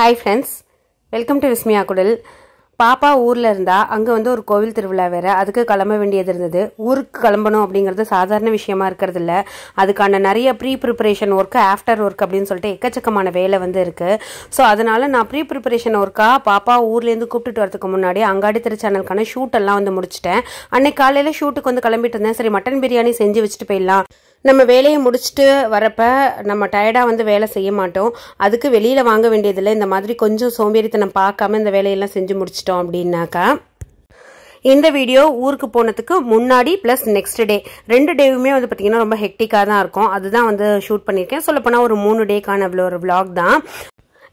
Hi friends, welcome to Vismiya Kudal. பாப்பா ஊர்ல இருந்தா அங்க வந்து ஒரு கோவில் திருவிழா வேற அதுக்கு கிளம்ப வேண்டியது இருந்தது. ஊருக்கு கிளம்பணும் அப்படிங்கிறது சாதாரண விஷயமா இருக்கிறது இல்ல. அதுக்கான நிறைய pre preparation work after work அப்படின்னு சொல்லிட்டு எக்கச்சக்கமான வேலை வந்து இருக்கு. ஸோ அதனால நான் ப்ரீ ப்ரிப்பரேஷன் ஒர்க்கா பாப்பா ஊர்ல இருந்து கூப்பிட்டு வரதுக்கு முன்னாடி அங்காடி திரு சேனலுக்கான ஷூட் எல்லாம் வந்து முடிச்சிட்டேன். அன்னைக்கு காலையில ஷூட்டுக்கு வந்து கிளம்பிட்டு இருந்தேன். சரி மட்டன் பிரியாணி செஞ்சு வச்சுட்டு போயிடலாம். நம்ம வேலையை முடிச்சுட்டு வரப்ப நம்ம டயர்டா வந்து வேலை செய்ய மாட்டோம். அதுக்கு வெளியில வாங்க வேண்டியதில்லை. இந்த மாதிரி கொஞ்சம் சோம்பேறித்தனம் பார்க்காம இந்த வேலையெல்லாம் செஞ்சு முடிச்சிட்டோம் அப்படின்னாக்கா இந்த வீடியோ ஊருக்கு போனதுக்கு முன்னாடி பிளஸ் நெக்ஸ்ட் டே 2 டேவுமே வந்து பாத்தீங்கன்னா ரொம்ப ஹெக்டிக்கா தான் இருக்கும். அதுதான் வந்து ஷூட் பண்ணிருக்கேன். சொல்லப்போனா ஒரு 3 டேக்கான ஒரு vlog தான்.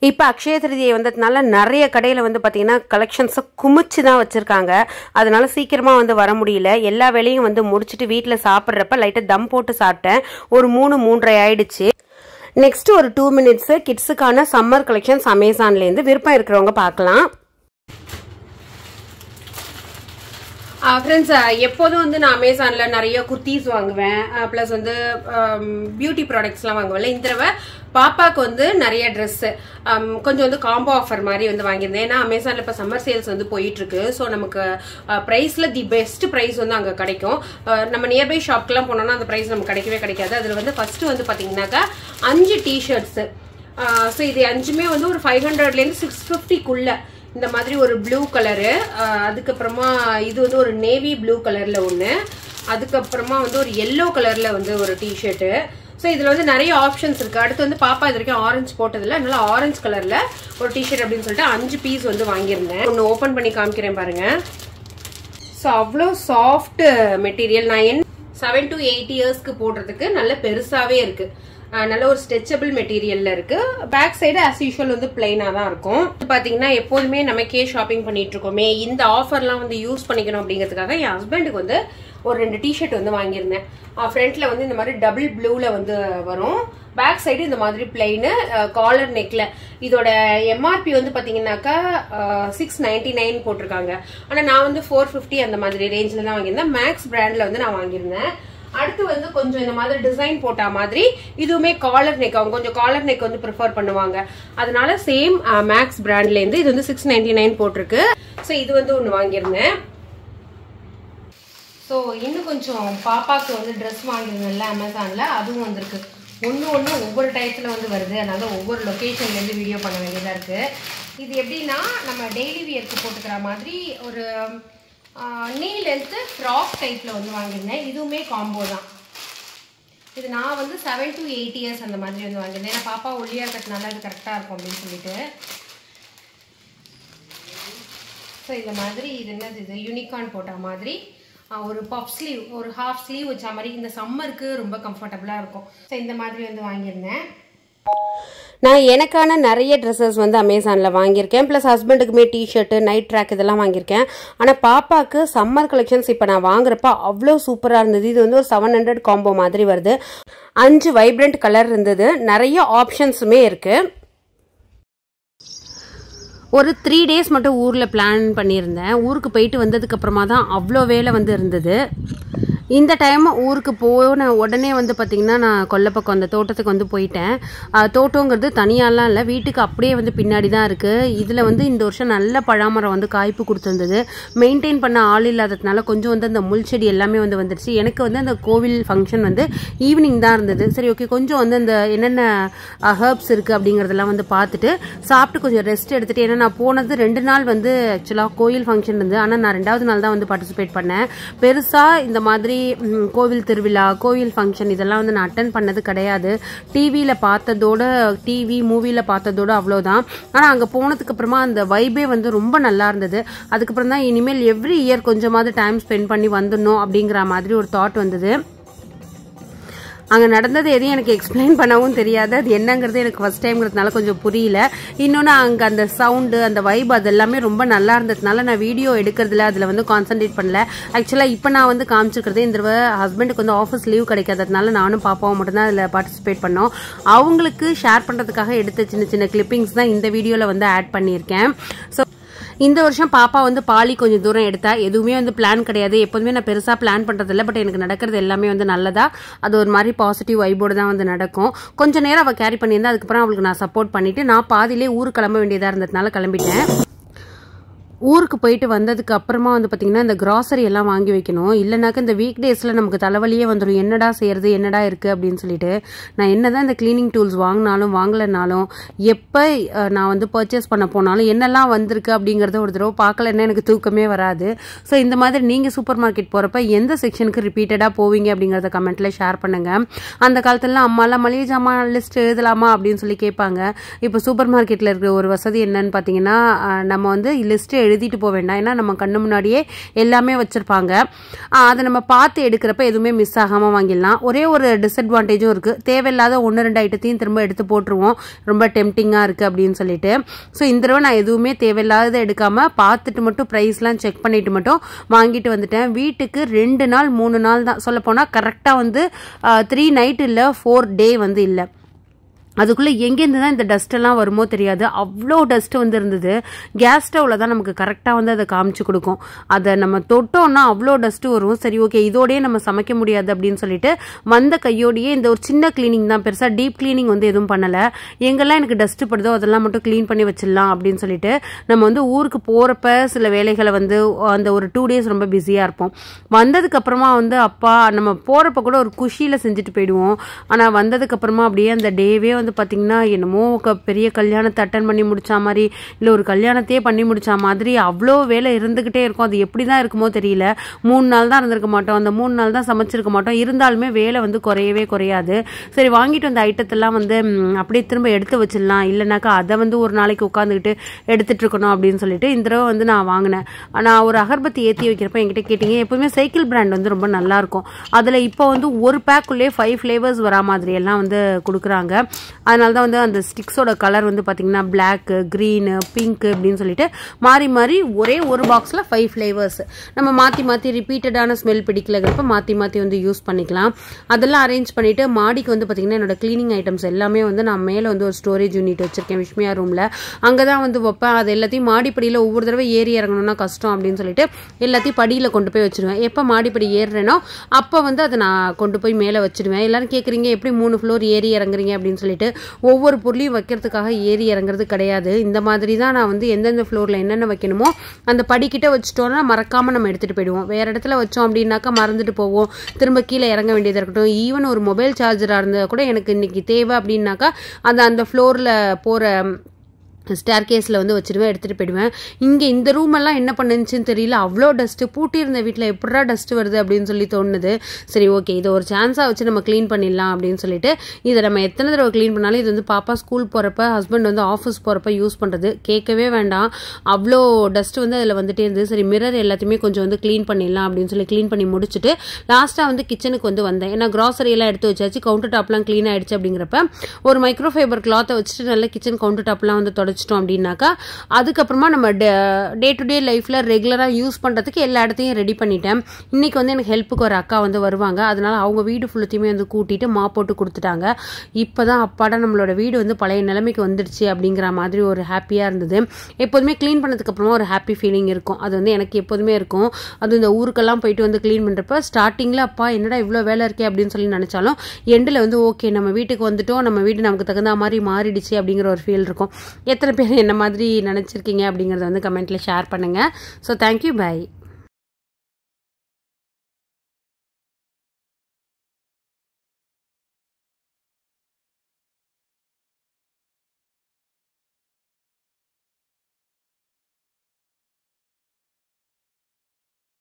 இப்ப அக்ஷய திருதியை வந்ததுனால நிறைய கடையில வந்து பாத்தீங்கன்னா கலெக்ஷன்ஸ் குமிச்சு தான் வச்சிருக்காங்க. அதனால சீக்கிரமா வந்து வர முடியல. எல்லா வேலையும் வந்து முடிச்சிட்டு வீட்டுல சாப்பிட்றப்ப லைட்டா தம் போட்டு சாப்பிட்டேன். ஒரு 3:30 ஆயிடுச்சு. நெக்ஸ்ட் ஒரு 2 மினிட்ஸ் கிட்ஸுக்கான சம்மர் கலெக்ஷன்ஸ் அமேசான்ல இருந்து விருப்பம் இருக்கிறவங்க பார்க்கலாம். ஃப்ரெண்ட்ஸ், எப்போதும் வந்து நான் அமேசானில் நிறைய குர்த்திஸ் வாங்குவேன். ப்ளஸ் வந்து பியூட்டி ப்ராடக்ட்ஸ்லாம் வாங்குவேன்ல. இந்த தடவை பாப்பாவுக்கு வந்து நிறைய ட்ரெஸ்ஸு கொஞ்சம் வந்து காம்போ ஆஃபர் மாதிரி வந்து வாங்கியிருந்தேன். ஏன்னா அமேசானில் இப்போ சம்மர் சேல்ஸ் வந்து போயிட்டுருக்கு. ஸோ நமக்கு ப்ரைஸில் தி பெஸ்ட் ப்ரைஸ் வந்து அங்கே கிடைக்கும். நம்ம நியர்பை ஷாப்க்கெலாம் போனோம்னா அந்த ப்ரைஸ் நமக்கு கிடைக்கவே கிடைக்காது. அதில் வந்து ஃபஸ்ட்டு வந்து பார்த்தீங்கன்னாக்கா 5 டிஷர்ட்ஸு. ஸோ இது 5மே வந்து ஒரு 500லேருந்து 650க்குள்ள இந்த மாதிரி ஒரு ப்ளூ கலரு, அதுக்கப்புறமா இது வந்து ஒரு நேவி ப்ளூ கலர்ல ஒன்று, அதுக்கப்புறமா வந்து ஒரு எல்லோ கலர்ல வந்து ஒரு டிஷர்ட்டு. ஸோ இதில் வந்து நிறைய ஆப்ஷன்ஸ் இருக்கு. அடுத்து வந்து பாப்பா இது வரைக்கும் ஆரஞ்சு போட்டதில்ல, அதனால ஆரஞ்சு கலர்ல ஒரு டிஷர்ட் அப்படின்னு சொல்லிட்டு 5 பீஸ் வந்து வாங்கியிருந்தேன். ஒன்று ஓப்பன் பண்ணி காமிக்கிறேன் பாருங்க. ஸோ அவ்வளோ சாஃப்ட் மெட்டீரியல். நான் 7 to 8 இயர்ஸ்க்கு போடுறதுக்கு நல்ல பெருசாவே இருக்கு. நல்ல ஒரு ஸ்ட்ரெச்சபிள் மெட்டீரியல்ல இருக்கு. பேக் சைடு ஆஸ் யூஷுவல் வந்து பிளைனா தான் இருக்கும். பாத்தீங்கன்னா எப்போதுமே நமக்கே ஷாப்பிங் பண்ணிட்டு இருக்கோமே, இந்த ஆஃபர்லாம் வந்து யூஸ் பண்ணிக்கணும் அப்படிங்கிறதுக்காக என் ஹஸ்பண்டுக்கு வந்து ஒரு 2 டிஷர்ட் வந்து வாங்கியிருந்தேன். ஃப்ரண்ட்ல வந்து இந்த மாதிரி டபுள் ப்ளூல வந்து வரும். பேக் சைடு இந்த மாதிரி பிளைனு, காலர் நெக்ல. இதோட எம்ஆர்பி வந்து பாத்தீங்கன்னாக்கா 699 போட்டிருக்காங்க. ஆனா நான் வந்து 450 அந்த மாதிரி ரேஞ்சில தான் வாங்கியிருந்தேன். மேக்ஸ் பிராண்ட்ல வந்து நான் வாங்கியிருந்தேன். அடுத்து வந்து கொஞ்சம் இந்த மாதிரி டிசைன் போட்டா மாதிரி இதுவுமே காலர் நெக், அவங்க கொஞ்சம் காலர் நெக் வந்து ப்ரிஃபர் பண்ணுவாங்க. அதனால சேம் மேக்ஸ் பிராண்ட்ல இருந்து இது வந்து 699 போட்டிருக்கு. ஸோ இது வந்து ஒன்று வாங்கியிருந்தேன். ஸோ இன்னும் கொஞ்சம் பாப்பாவுக்கு வந்து ட்ரெஸ் வாங்கியிருந்தேன்ல அமேசான்ல, அதுவும் வந்திருக்கு. ஒன்று ஒவ்வொரு டயத்துல வந்து வருது. அதனால ஒவ்வொரு லொக்கேஷன்ல இருந்து வீடியோ பண்ண வேண்டியதா இருக்கு. இது எப்படின்னா நம்ம டெய்லி வியர்க்கு போட்டுக்கிற மாதிரி ஒரு நீ லென்த்து ஃப்ராக் டைப்ல வந்து வாங்கியிருந்தேன். இதுவுமே காம்போ தான். இது நான் வந்து 7 to 8 இயர்ஸ் அந்த மாதிரி வந்து வாங்கியிருந்தேன். ஏன்னா பாப்பா ஒல்லியா இருக்கிறதுனால இது கரெக்டா இருக்கும் அப்படின்னு சொல்லிட்டு. ஸோ இந்த மாதிரி இது என்னது, இது யூனிகார்ன் போட்ட மாதிரி ஒரு பஃப் ஸ்லீவ், ஒரு ஹாஃப் ஸ்லீவ் வச்ச மாதிரி இந்த சம்மருக்கு ரொம்ப கம்ஃபர்டபுளா இருக்கும். ஸோ இந்த மாதிரி வந்து வாங்கியிருந்தேன். நான் எனக்கான நிறைய ட்ரெஸ்ஸஸ் வந்து அமேசானில் வாங்கியிருக்கேன். ப்ளஸ் ஹஸ்பண்டுக்குமே டிஷர்ட்டு, நைட் ட்ராக் இதெல்லாம் வாங்கியிருக்கேன். ஆனால் பாப்பாவுக்கு சம்மர் கலெக்ஷன்ஸ் இப்போ நான் வாங்குறப்ப அவ்வளோ சூப்பராக இருந்தது. இது வந்து ஒரு 700 காம்போ மாதிரி வருது. 5 வைப்ரண்ட் கலர் இருந்தது. நிறைய ஆப்ஷன்ஸுமே இருக்கு. ஒரு 3 டேஸ் மட்டும் ஊரில் பிளான் பண்ணியிருந்தேன். ஊருக்கு போயிட்டு வந்ததுக்கு அப்புறமா தான் அவ்வளோ வேலை வந்து இருந்தது. இந்த டைம் ஊருக்கு போன உடனே வந்து பார்த்தீங்கன்னா நான் கொல்லைப்பக்கம் அந்த தோட்டத்துக்கு வந்து போயிட்டேன். தோட்டங்கிறது தனியாலாம் இல்லை, வீட்டுக்கு அப்படியே வந்து பின்னாடி தான் இருக்குது. இதில் வந்து இந்த வருஷம் நல்ல பழாமரம் வந்து காய்ப்பு கொடுத்துருந்தது. மெயின்டைன் பண்ண ஆள் இல்லாததுனால கொஞ்சம் வந்து அந்த முள் செடி எல்லாமே வந்து வந்துடுச்சு. எனக்கு வந்து அந்த கோவில் ஃபங்க்ஷன் வந்து ஈவினிங் தான் இருந்தது. சரி ஓகே, கொஞ்சம் வந்து அந்த என்னென்ன ஹர்ப்ஸ் இருக்குது அப்படிங்கிறதெல்லாம் வந்து பார்த்துட்டு சாப்பிட்டு கொஞ்சம் ரெஸ்ட் எடுத்துகிட்டு, ஏன்னா நான் போனது 2 நாள் வந்து ஆக்சுவலாக கோயில் ஃபங்க்ஷன் இருந்தது. ஆனால் நான் 2வது நாள் தான் வந்து பார்ட்டிசிபேட் பண்ணேன். பெருசாக இந்த மாதிரி கோவில் திருவிழா, கோவில் ஃபங்க்ஷன் இதெல்லாம் வந்து நான் அட்டன் பண்ணது கிடையாது. டிவியில பார்த்ததோட, மூவில பார்த்ததோட அவ்வளோதான். ஆனால் அங்கே போனதுக்கு அப்புறமா அந்த வைபே வந்து ரொம்ப நல்லா இருந்தது. அதுக்கப்புறம் தான் இனிமேல் எவ்ரி இயர் கொஞ்சமாவது டைம் ஸ்பெண்ட் பண்ணி வந்துடணும் அப்படிங்கிற மாதிரி ஒரு தாட் வந்தது. அங்கே நடந்தது எதையும் எனக்கு எக்ஸ்பிளைன் பண்ணவும் தெரியாது. அது என்னங்கிறது எனக்கு ஃபர்ஸ்ட் டைம்ங்கிறதுனால கொஞ்சம் புரியல. இன்னொன்று அங்கே அந்த சவுண்டு, அந்த வைப் அதெல்லாமே ரொம்ப நல்லா இருந்ததுனால நான் வீடியோ எடுக்கிறதுல அதில் வந்து கான்சென்ட்ரேட் பண்ணல. ஆக்சுவலாக இப்போ நான் வந்து காமிச்சிருக்கிறதே இந்த தடவை ஹஸ்பண்டுக்கு வந்து ஆஃபீஸ் லீவ் கிடைக்காததுனால நானும் பாப்பாவும் மட்டும்தான் அதில் பார்ட்டிசிபேட் பண்ணோம். அவங்களுக்கு ஷேர் பண்ணுறதுக்காக எடுத்த சின்ன சின்ன கிளிப்பிங்ஸ் தான் இந்த வீடியோவில் வந்து ஆட் பண்ணியிருக்கேன். ஸோ இந்த வருஷம் பாப்பா வந்து பாலி கொஞ்சம் தூரம் எடுத்தா. எதுவுமே வந்து பிளான் கிடையாது, எப்போதுமே நான் பெருசா பிளான் பண்றது இல்லை. பட் எனக்கு நடக்கிறது எல்லாமே வந்து நல்லதா, அது ஒரு மாதிரி பாசிட்டிவ் வைபோடு தான் வந்து நடக்கும். கொஞ்ச நேரம் அவள் கேரி பண்ணியிருந்தா, அதுக்கப்புறம் அவளுக்கு நான் சப்போர்ட் பண்ணிட்டு நான் பாதியிலே ஊருக்கு கிளம்ப வேண்டியதா இருந்ததுனால கிளம்பிட்டேன். ஊருக்கு போயிட்டு வந்ததுக்கு அப்புறமா வந்து பார்த்தீங்கன்னா இந்த கிராசரி எல்லாம் வாங்கி வைக்கணும். இல்லைனாக்க இந்த வீக் டேஸில் நமக்கு தலைவலியே வந்துடும், என்னடா செய்யறது என்னடா இருக்குது அப்படின்னு சொல்லிட்டு. நான் என்ன தான் இந்த கிளீனிங் டூல்ஸ் வாங்கினாலும் வாங்கலைனாலும் எப்போ நான் வந்து பர்ச்சேஸ் பண்ண போனாலும் என்னெல்லாம் வந்திருக்கு அப்படிங்கிறத ஒரு தடவை பார்க்கலன்னா எனக்கு தூக்கமே வராது. ஸோ இந்த மாதிரி நீங்கள் சூப்பர் மார்க்கெட் போகிறப்ப எந்த செக்ஷனுக்கு ரிப்பீட்டடாக போவீங்க அப்படிங்கிறத கமெண்ட்டில் ஷேர் பண்ணுங்கள். அந்த காலத்துலலாம் அம்மாலாம் மளிகை ஜாமான் லிஸ்ட் எழுதலாமா அப்படின்னு சொல்லி கேட்பாங்க. இப்போ சூப்பர் மார்க்கெட்டில் இருக்கிற ஒரு வசதி என்னன்னு பார்த்தீங்கன்னா, நம்ம வந்து லிஸ்ட்டு எழுதிட்டு போக வேண்டாம். ஏன்னா நம்ம கண்ணு முன்னாடியே எல்லாமே வச்சிருப்பாங்க. அதை நம்ம பார்த்து எடுக்கிறப்ப எதுவுமே மிஸ் ஆகாமல் வாங்கிடலாம். ஒரே ஒரு டிஸ்அட்வான்டேஜும் இருக்குது, தேவையில்லாத 1-2 ஐட்டத்தையும் திரும்ப எடுத்து போட்டுருவோம், ரொம்ப டெம்டிங்காக இருக்குது அப்படின்னு சொல்லிட்டு. ஸோ இந்த தடவை நான் எதுவுமே தேவையில்லாத எடுக்காமல் பார்த்துட்டு மட்டும் ப்ரைஸ்லாம் செக் பண்ணிட்டு மட்டும் வாங்கிட்டு வந்துட்டேன். வீட்டுக்கு 2 நாள் 3 நாள் தான், சொல்லப்போனால் கரெக்டாக வந்து 3 நைட் இல்லை 4 டே வந்து இல்லை. அதுக்குள்ளே எங்கேருந்து தான் இந்த டஸ்ட்டெல்லாம் வருமோ தெரியாது, அவ்வளோ டஸ்ட்டு வந்து இருந்தது. கேஸ் ஸ்டவ்வில் தான் நமக்கு கரெக்டாக வந்து அதை காமிச்சு கொடுக்கும். அதை நம்ம தொட்டோன்னா அவ்வளோ டஸ்ட்டு வரும். சரி ஓகே, இதோடய நம்ம சமைக்க முடியாது அப்படின்னு சொல்லிட்டு வந்த கையோடையே இந்த ஒரு சின்ன கிளீனிங் தான், பெருசாக டீப் கிளீனிங் வந்து எதுவும் பண்ணலை. எங்கெல்லாம் எனக்கு டஸ்ட்டு படுதோ அதெல்லாம் மட்டும் க்ளீன் பண்ணி வச்சிடலாம் அப்படின்னு சொல்லிட்டு நம்ம வந்து ஊருக்கு போகிறப்ப சில வேலைகளை வந்து அந்த ஒரு 2 டேஸ் ரொம்ப பிஸியாக இருப்போம். வந்ததுக்கப்புறமா வந்து அப்பா நம்ம போகிறப்ப கூட ஒரு குஷியில் செஞ்சுட்டு போயிடுவோம். ஆனால் வந்ததுக்கப்புறமா அப்படியே அந்த டேவே வந்து பார்த்தீங்கன்னா என்னமோ பெரிய கல்யாணத்தை அட்டன் பண்ணி முடிச்சா மாதிரி, இல்லை ஒரு கல்யாணத்தையே பண்ணி முடிச்சா மாதிரி அவ்வளோ வேலை இருந்துக்கிட்டே இருக்கும். அது எப்படி தான் இருக்குமோ தெரியல. 3 நாள் தான் இருந்திருக்க மாட்டோம், அந்த 3 நாள் தான் சமைச்சிருக்க மாட்டோம். இருந்தாலுமே வேலை வந்து குறையவே குறையாது. சரி வாங்கிட்டு வந்த ஐட்டத்தெல்லாம் வந்து அப்படியே திரும்ப எடுத்து வச்சிடலாம், இல்லைனாக்கா அதை வந்து ஒரு நாளைக்கு உட்காந்துக்கிட்டு எடுத்துட்டு இருக்கணும் அப்படின்னு சொல்லிட்டு இந்த தடவை வந்து நான் வாங்கினேன். நான் ஒரு அகர்பத்தி ஏற்றி வைக்கிறப்ப என்கிட்ட கேட்டிங்க, எப்பவுமே சைக்கிள் பிராண்ட் வந்து ரொம்ப நல்லா இருக்கும். அதில் இப்போ வந்து ஒரு பேக்குள்ளே 5 ஃப்ளேவர்ஸ் வரா மாதிரி எல்லாம் வந்து கொடுக்குறாங்க. அதனால தான் வந்து அந்த ஸ்டிக்ஸோட கலர் வந்து பார்த்தீங்கன்னா பிளாக்கு, க்ரீனு, பிங்க்கு அப்படின்னு சொல்லிட்டு மாறி மாறி ஒரே ஒரு பாக்ஸில் 5 ஃப்ளேவர்ஸ் நம்ம மாற்றி மாற்றி ரிப்பீட்டடான ஸ்மெல் பிடிக்கலங்கிறப்ப மாற்றி மாற்றி வந்து யூஸ் பண்ணிக்கலாம். அதெல்லாம் அரேஞ்ச் பண்ணிவிட்டு மாடிக்கு வந்து பார்த்தீங்கன்னா என்னோட க்ளீனிங் ஐட்டம்ஸ் எல்லாமே வந்து நான் மேலே வந்து ஒரு ஸ்டோரேஜ் யூனிட் வச்சுருக்கேன் விஷ்மியா ரூமில். அங்கே தான் வந்து வைப்பேன். அது எல்லாத்தையும் மாடிப்படியில் ஒவ்வொரு தடவை ஏறி இறங்கணும்னா கஷ்டம் அப்படின்னு சொல்லிட்டு எல்லாத்தையும் படியில் கொண்டு போய் வச்சுருவேன். எப்போ மாடிப்படி ஏறுறேனோ அப்போ வந்து அதை நான் கொண்டு போய் மேலே வச்சுடுவேன். எல்லாரும் கேட்குறீங்க எப்படி 3 ஃப்ளோர் ஏறி இறங்குறீங்க அப்படின்னு சொல்லிட்டு. ஒவ்வொரு பொருளையும் வைக்கிறதுக்காக ஏறி இறங்குறது கிடையாது. இந்த மாதிரி தான் நான் வந்து எந்தெந்த ஃப்ளோரில் என்னென்ன வைக்கணுமோ அந்த படிக்கிட்ட வச்சுட்டோன்னா மறக்காமல் நம்ம எடுத்துகிட்டு போயிடுவோம். வேறு இடத்துல வச்சோம் அப்படின்னாக்கா மறந்துட்டு போவோம், திரும்ப கீழே இறங்க வேண்டியதாக இருக்கட்டும். ஈவன் ஒரு மொபைல் சார்ஜராக இருந்தால் கூட எனக்கு இன்னைக்கு தேவை அப்படின்னாக்கா அந்த ஃப்ளோரில் போகிற ஸ்டேர் கேஸில் வந்து வச்சுடுவேன், எடுத்துகிட்டு போயிடுவேன். இங்கே இந்த ரூமெல்லாம் என்ன பண்ணுச்சுன்னு தெரியல, அவ்வளோ டஸ்ட்டு. பூட்டி இருந்த வீட்டில் எப்படா டஸ்ட்டு வருது அப்படின்னு சொல்லி தோணுது. சரி ஓகே, இதை ஒரு சான்ஸாக வச்சு நம்ம க்ளீன் பண்ணிடலாம் அப்படின்னு சொல்லிட்டு இதை நம்ம எத்தனை தடவை க்ளீன் பண்ணாலும் இது வந்து பாப்பா ஸ்கூல் போகிறப்ப, ஹஸ்பண்ட் வந்து ஆஃபீஸ் போகிறப்ப யூஸ் பண்ணுறது, கேட்கவே வேண்டாம். அவ்வளோ டஸ்ட்டு வந்து அதில் வந்துட்டே இருந்தது. சரி மிரர் எல்லாத்தையுமே கொஞ்சம் வந்து க்ளீன் பண்ணிடலாம் அப்படின்னு சொல்லி க்ளீன் பண்ணி முடிச்சுட்டு லாஸ்ட்டாக வந்து கிச்சனுக்கு வந்து வந்தேன். ஏன்னா கிராசரி எல்லாம் எடுத்து வச்சாச்சு, கவுண்டர் டாப்லாம் க்ளீன் ஆகிடுச்சு. அப்படிங்கிறப்ப ஒரு மைக்ரோஃபைபர் கிளாத்தை வச்சுட்டு நல்லா கிச்சன் கவுண்டர் டாப்லாம் வந்து தொடச்சிட்டோம் அப்படின்னாக்கா அதுக்கப்புறமா நம்ம டே டு டே லைஃப்ல ரெகுலரா யூஸ் பண்றதுக்கு எல்லா இடத்தையும் ரெடி பண்ணிட்டேன். இன்னைக்கு வந்து எனக்கு ஹெல்ப்புக்கு ஒரு அக்கா வந்து வருவாங்க. அதனால அவங்க வீடு ஃபுல்லத்தையுமே வந்து கூட்டிட்டு மா போட்டு கொடுத்துட்டாங்க. இப்பதான் அப்பாடா நம்மளோட வீடு வந்து பழைய நிலைமைக்கு வந்துடுச்சு அப்படிங்கிற மாதிரி ஒரு ஹாப்பியா இருந்தது. எப்போதுமே கிளீன் பண்ணதுக்கு அப்புறமா ஒரு ஹாப்பி ஃபீலிங் இருக்கும், அது வந்து எனக்கு எப்போதுமே இருக்கும். அது இந்த ஊருக்கெல்லாம் போயிட்டு வந்து கிளீன் பண்றப்ப ஸ்டார்டிங்ல அப்பா என்னடா இவ்வளோ வேலை இருக்கே அப்படின்னு சொல்லி நினைச்சாலும் எண்டில் வந்து ஓகே நம்ம வீட்டுக்கு வந்துட்டோம், நம்ம வீடு நமக்கு தகுந்த மாதிரி மாறிடுச்சு அப்படிங்கிற ஒரு ஃபீல் இருக்கும். எத்தனை பேர் என்ன மாதிரி நினைச்சிருக்கீங்க அப்படிங்கறத வந்து கமெண்ட்ல ஷேர் பண்ணுங்க. So thank you, by.